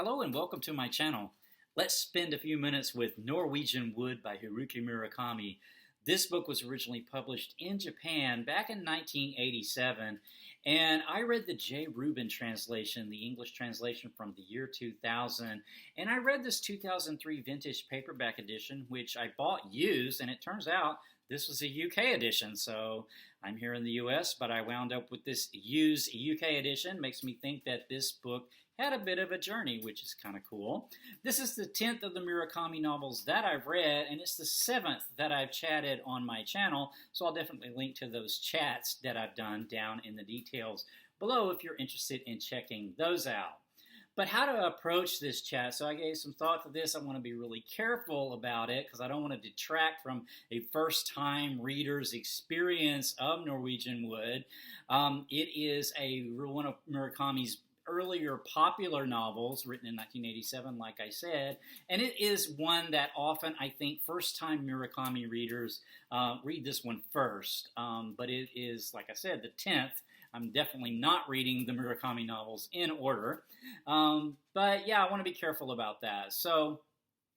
Hello and welcome to my channel. Let's spend a few minutes with Norwegian Wood by Haruki Murakami. This book was originally published in Japan back in 1987, and I read the Jay Rubin translation, the English translation from the year 2000, and I read this 2003 Vintage Paperback edition, which I bought used, and it turns out this was a UK edition, so I'm here in the US, but I wound up with this used UK edition. Makes me think that this book had a bit of a journey, which is kind of cool. This is the 10th of the Murakami novels that I've read, and it's the 7th that I've chatted on my channel, so I'll definitely link to those chats that I've done down in the details below if you're interested in checking those out. But how to approach this chat, so I gave some thought to this. I want to be really careful about it because I don't want to detract from a first-time reader's experience of Norwegian Wood. It is one of Murakami's earlier popular novels written in 1987, like I said, and it is one that often, I think, first-time Murakami readers read this one first, but it is, like I said, the 10th. I'm definitely not reading the Murakami novels in order, but yeah, I want to be careful about that. So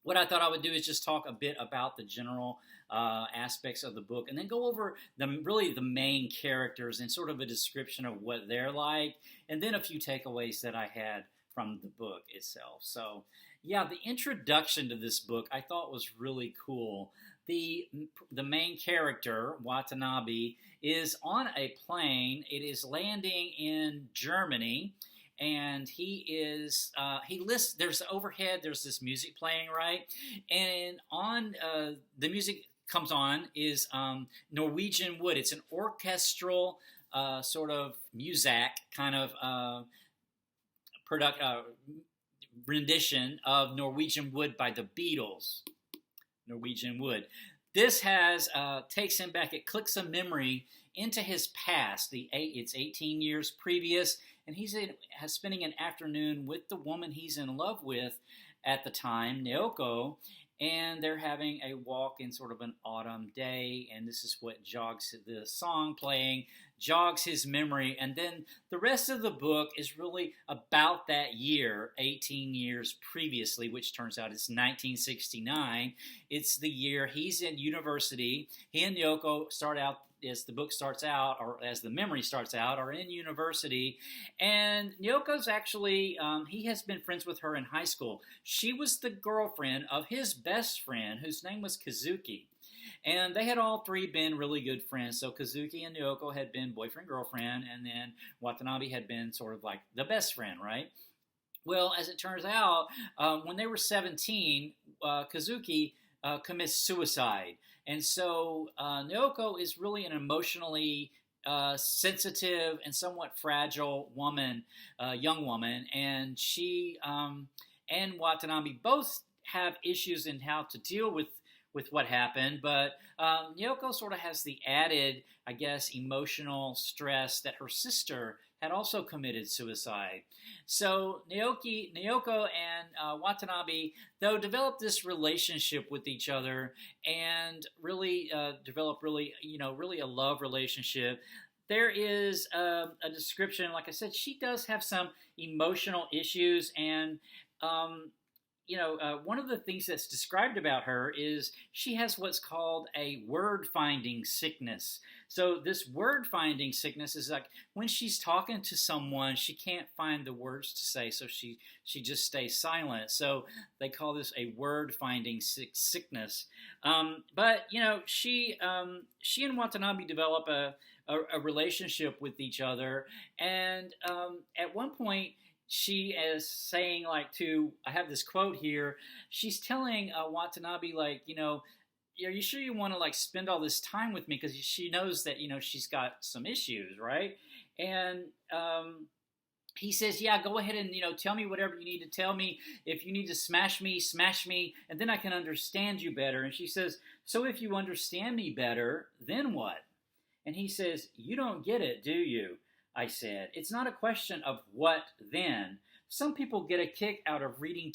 what I thought I would do is just talk a bit about the general aspects of the book and then go over really the main characters and sort of a description of what they're like, and then a few takeaways that I had from the book itself. So yeah, the introduction to this book I thought was really cool. The main character, Watanabe, is on a plane. It is landing in Germany, and there's overhead, there's this music playing, right? And on the music comes on is Norwegian Wood. It's an orchestral sort of muzak kind of rendition of Norwegian Wood by the Beatles. Norwegian Wood. This takes him back. It clicks a memory into his past. It's 18 years previous, and he's spending an afternoon with the woman he's in love with at the time, Naoko, and they're having a walk in sort of an autumn day, and this is what jogs the song playing, jogs his memory, and then the rest of the book is really about that year, 18 years previously, which turns out it's 1969. It's the year he's in university. He and Naoko start out, as the book starts out, or as the memory starts out, are in university, and Nyoko's actually, he has been friends with her in high school. She was the girlfriend of his best friend, whose name was Kazuki, and they had all three been really good friends. So Kazuki and Naoko had been boyfriend-girlfriend, and then Watanabe had been sort of like the best friend, right? Well, as it turns out, when they were 17, Kazuki commits suicide. And so Naoko is really an emotionally sensitive and somewhat fragile woman, young woman, and she and Watanabe both have issues in how to deal with what happened, but Naoko sort of has the added, I guess, emotional stress that her sister had also committed suicide. So Naoko and Watanabe, though, developed this relationship with each other and really developed really a love relationship. There is a description, like I said, she does have some emotional issues, and one of the things that's described about her is she has what's called a word-finding sickness. So this word-finding sickness is like when she's talking to someone, she can't find the words to say, so she just stays silent. So they call this a word-finding sickness. But she and Watanabe develop a relationship with each other, and at one point, she is saying, I have this quote here, she's telling Watanabe, are you sure you want to spend all this time with me? Because she knows that, she's got some issues, right? And he says, yeah, go ahead and, tell me whatever you need to tell me. If you need to smash me, and then I can understand you better. And she says, so if you understand me better, then what? And he says, you don't get it, do you? I said, it's not a question of what then. Some people get a kick out of reading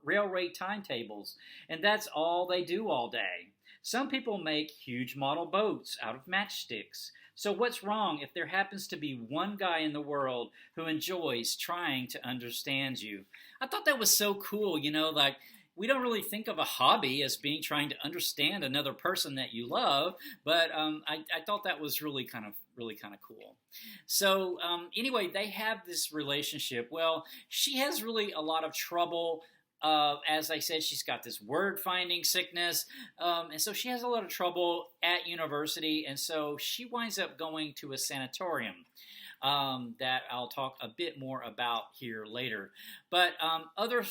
railway timetables, and that's all they do all day. Some people make huge model boats out of matchsticks. So what's wrong if there happens to be one guy in the world who enjoys trying to understand you? I thought that was so cool, like we don't really think of a hobby as being trying to understand another person that you love, but I thought that was really kind of cool. So anyway, they have this relationship. Well, she has really a lot of trouble. As I said, she's got this word finding sickness, and so she has a lot of trouble at university, and so she winds up going to a sanatorium that I'll talk a bit more about here later. But other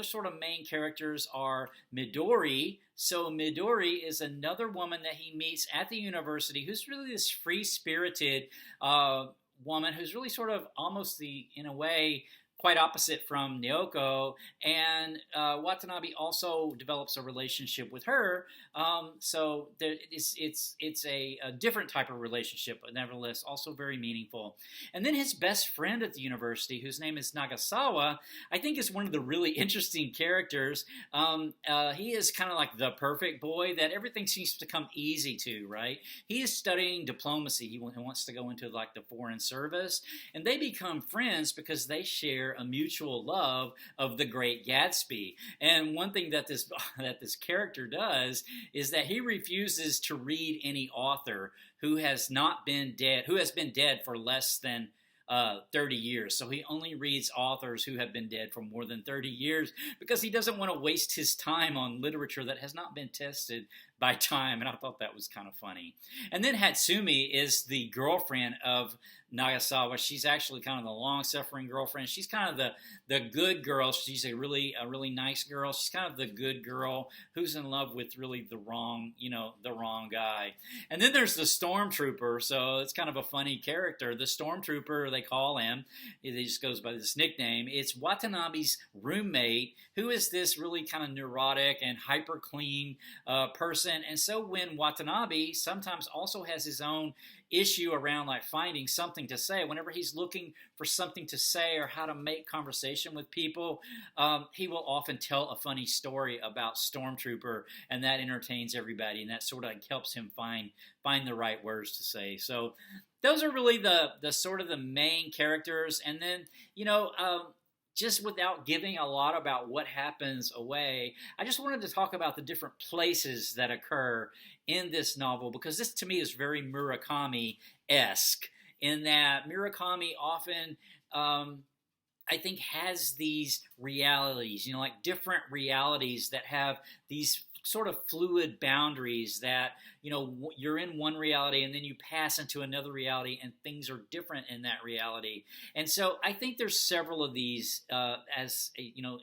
sort of main characters are Midori. So Midori is another woman that he meets at the university who's really this free-spirited woman who's really sort of almost in a way, quite opposite from Naoko, and Watanabe also develops a relationship with her. So it's a different type of relationship, but nevertheless also very meaningful. And then his best friend at the university, whose name is Nagasawa, I think is one of the really interesting characters. He is kind of like the perfect boy that everything seems to come easy to, right? He is studying diplomacy. He wants to go into like the foreign service, and they become friends because they share a mutual love of the Great Gatsby. And one thing that this character does is that he refuses to read any author who has been dead for less than 30 years. So he only reads authors who have been dead for more than 30 years because he doesn't want to waste his time on literature that has not been tested by time. And I thought that was kind of funny. And then Hatsumi is the girlfriend of Nagasawa. She's actually kind of the long-suffering girlfriend. She's kind of the good girl. She's a really nice girl. She's kind of the good girl who's in love with really the wrong guy. And then there's the stormtrooper. So it's kind of a funny character. The stormtrooper, they call him. He just goes by this nickname. It's Watanabe's roommate, who is this really kind of neurotic and hyper clean person. And so when Watanabe sometimes also has his own issue around like finding something to say, whenever he's looking for something to say or how to make conversation with people, he will often tell a funny story about Stormtrooper, and that entertains everybody, and that sort of helps him find the right words to say. So those are really the sort of the main characters. And then just without giving a lot about what happens away, I just wanted to talk about the different places that occur in this novel, because this to me is very Murakami-esque in that Murakami often, I think, has these realities, like different realities that have these sort of fluid boundaries that, you're in one reality and then you pass into another reality and things are different in that reality. And so I think there's several of these as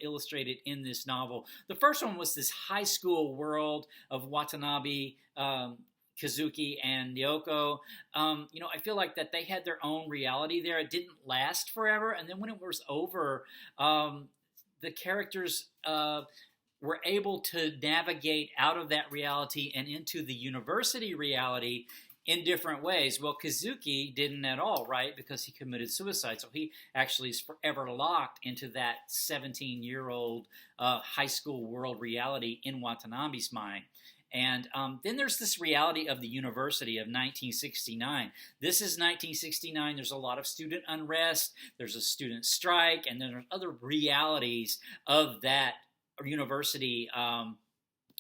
illustrated in this novel. The first one was this high school world of Watanabe, Kazuki, and Naoko. I feel like that they had their own reality there. It didn't last forever. And then when it was over, the characters were able to navigate out of that reality and into the university reality in different ways. Well, Kazuki didn't at all, right? Because he committed suicide. So he actually is forever locked into that 17-year-old high school world reality in Watanabe's mind. And then there's this reality of the university of 1969. This is 1969. There's a lot of student unrest. There's a student strike. And then there's other realities of that university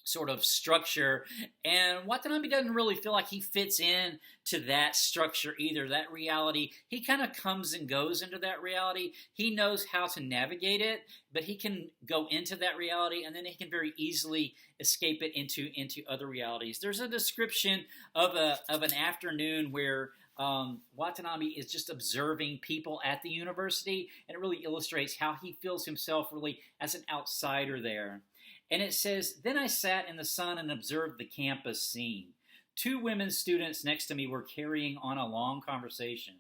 sort of structure. And Watanabe doesn't really feel like he fits in to that structure either, that reality. He kind of comes and goes into that reality. He knows how to navigate it, but he can go into that reality and then he can very easily escape it into other realities. There's a description of an afternoon where Watanabe is just observing people at the university, and it really illustrates how he feels himself really as an outsider there. And it says, "Then I sat in the sun and observed the campus scene. 2 women students next to me were carrying on a long conversation,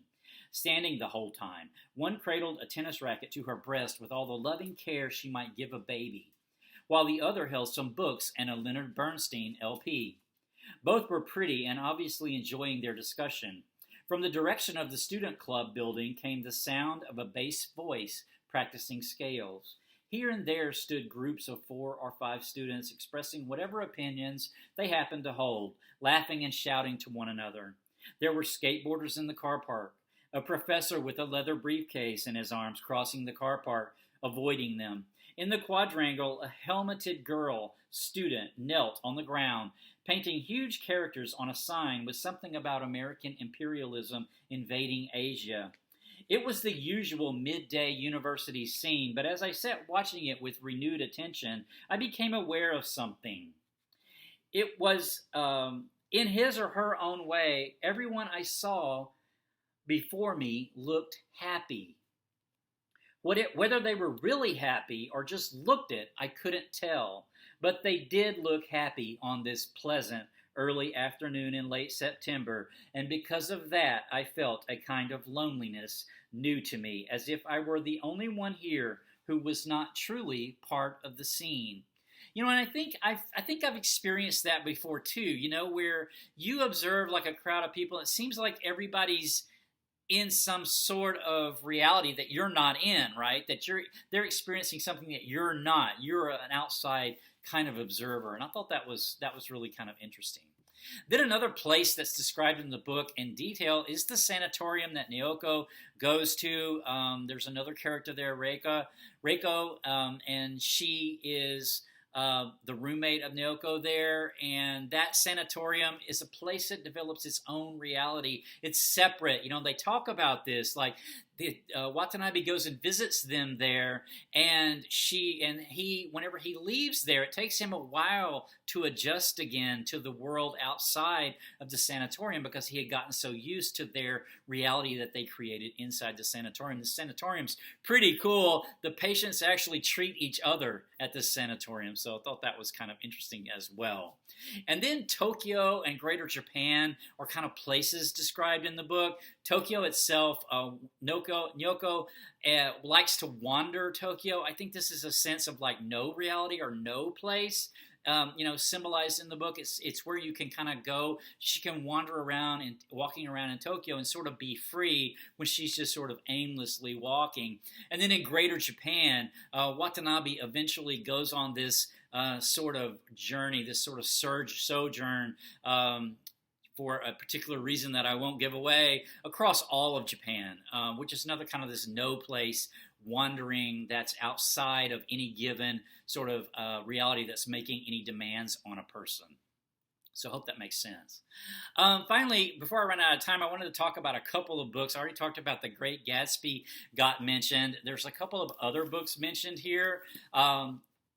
standing the whole time. One cradled a tennis racket to her breast with all the loving care she might give a baby, while the other held some books and a Leonard Bernstein LP. Both were pretty and obviously enjoying their discussion. From the direction of the student club building came the sound of a bass voice practicing scales. Here and there stood groups of 4 or 5 students expressing whatever opinions they happened to hold, laughing and shouting to one another. There were skateboarders in the car park, a professor with a leather briefcase in his arms crossing the car park, avoiding them. In the quadrangle, a helmeted girl student knelt on the ground, painting huge characters on a sign with something about American imperialism invading Asia. It was the usual midday university scene, but as I sat watching it with renewed attention, I became aware of something. It was, in his or her own way, everyone I saw before me looked happy. Whether they were really happy or just looked it, I couldn't tell. But they did look happy on this pleasant early afternoon in late September, and because of that, I felt a kind of loneliness new to me, as if I were the only one here who was not truly part of the scene. And I think I've experienced that before too. Where you observe like a crowd of people, it seems like everybody's in some sort of reality that you're not in, right? That they're experiencing something that you're not. You're an outside kind of observer, and I thought that was really kind of interesting. Then another place that's described in the book in detail is the sanatorium that Naoko goes to. There's another character there, Reiko, and she is the roommate of Naoko there, and that sanatorium is a place that develops its own reality. It's separate. They talk about this, like Watanabe goes and visits them there, and he, whenever he leaves there, it takes him a while to adjust again to the world outside of the sanatorium because he had gotten so used to their reality that they created inside the sanatorium. The sanatorium's pretty cool. The patients actually treat each other at the sanatorium, so I thought that was kind of interesting as well. And then Tokyo and Greater Japan are kind of places described in the book. Tokyo itself, Naoko likes to wander Tokyo. I think this is a sense of like no reality or no place. Symbolized in the book. It's where you can kind of go. She can wander around and walking around in Tokyo and sort of be free when she's just sort of aimlessly walking. And then in Greater Japan, Watanabe eventually goes on this sort of journey, this sort of sojourn for a particular reason that I won't give away, across all of Japan, which is another kind of this no place wandering that's outside of any given sort of reality that's making any demands on a person. So I hope that makes sense. Finally, before I run out of time, I wanted to talk about a couple of books. I already talked about The Great Gatsby got mentioned. There's a couple of other books mentioned here.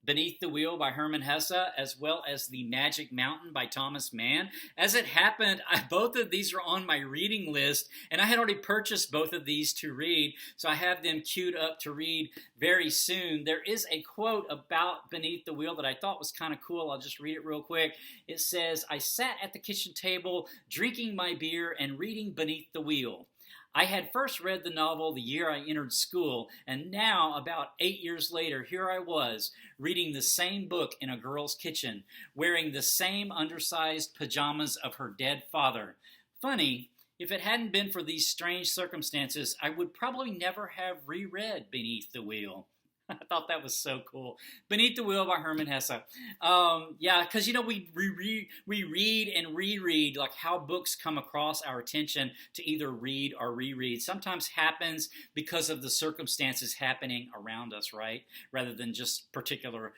Beneath the Wheel by Hermann Hesse, as well as The Magic Mountain by Thomas Mann. As it happened, both of these are on my reading list, and I had already purchased both of these to read, so I have them queued up to read very soon. There is a quote about Beneath the Wheel that I thought was kind of cool. I'll just read it real quick. It says, "I sat at the kitchen table, drinking my beer and reading Beneath the Wheel. I had first read the novel the year I entered school, and now, about 8 years later, here I was, reading the same book in a girl's kitchen, wearing the same undersized pajamas of her dead father. Funny, if it hadn't been for these strange circumstances, I would probably never have reread Beneath the Wheel." I thought that was so cool. Beneath the Wheel by Hermann Hesse. Because, we read and reread, like how books come across our attention to either read or reread. Sometimes happens because of the circumstances happening around us, right? Rather than just particular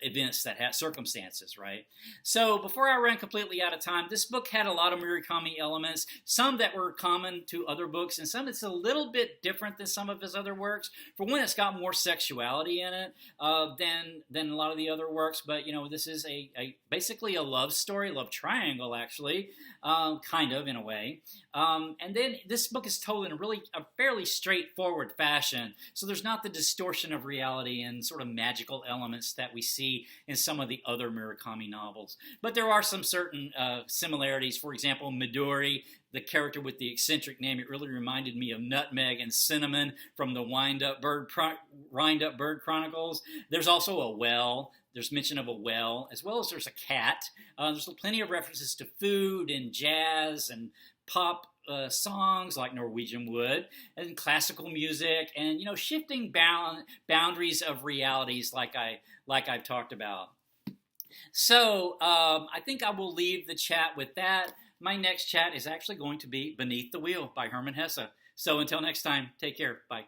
events that have circumstances, right? So before I ran completely out of time, this book had a lot of Murakami elements, some that were common to other books, and some that's a little bit different than some of his other works. For one, it's got more sexuality in it than a lot of the other works, but this is basically a love story, love triangle actually, kind of in a way. And then this book is told in a fairly straightforward fashion, so there's not the distortion of reality and sort of magical elements that we see in some of the other Murakami novels. But there are some certain similarities. For example, Midori, the character with the eccentric name, it really reminded me of Nutmeg and Cinnamon from the Wind Up Bird Chronicles. There's also a well. There's mention of a well, as well as there's a cat. There's plenty of references to food and jazz and pop songs like Norwegian Wood, and classical music, and shifting boundaries of realities like I've talked about. So I think I will leave the chat with that. my next chat is actually going to be Beneath the Wheel by Hermann Hesse. So until next time, take care. Bye.